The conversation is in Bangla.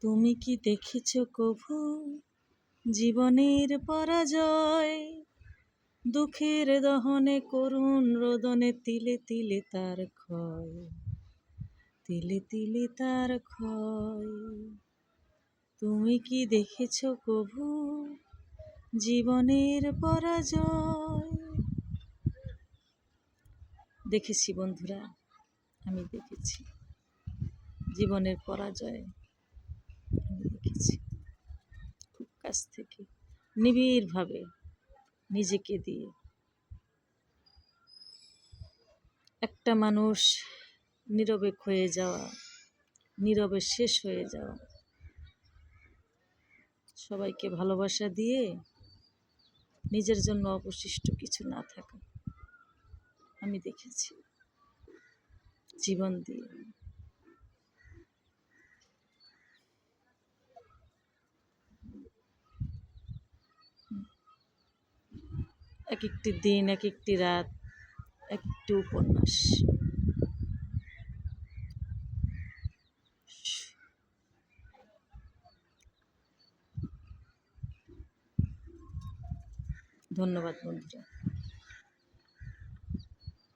তুমি কি দেখেছ কভু জীবনের পরাজয়? দুঃখের দহনে করুণ রোদনে তিলে তিলে তার ক্ষয়, তিলে তিলে তার ক্ষয়। তুমি কি দেখেছ কভু জীবনের পরাজয়? দেখেছি বন্ধুরা, আমি দেখেছি জীবনের পরাজয়। আমি দেখেছি খুব কাছ থেকে, নিবিড়ভাবে, নিজেকে দিয়ে। একটা মানুষ নীরবে ক্ষয়ে যাওয়া, নীরবে শেষ হয়ে যাওয়া, সবাইকে ভালোবাসা দিয়ে নিজের জন্য অবশিষ্ট কিছু না থাকা, আমি দেখেছি জীবন দিয়ে। এক একটি দিন, এক একটি রাত, এক একটি উপন্যাস। ধন্যবাদ বন্ধুরা।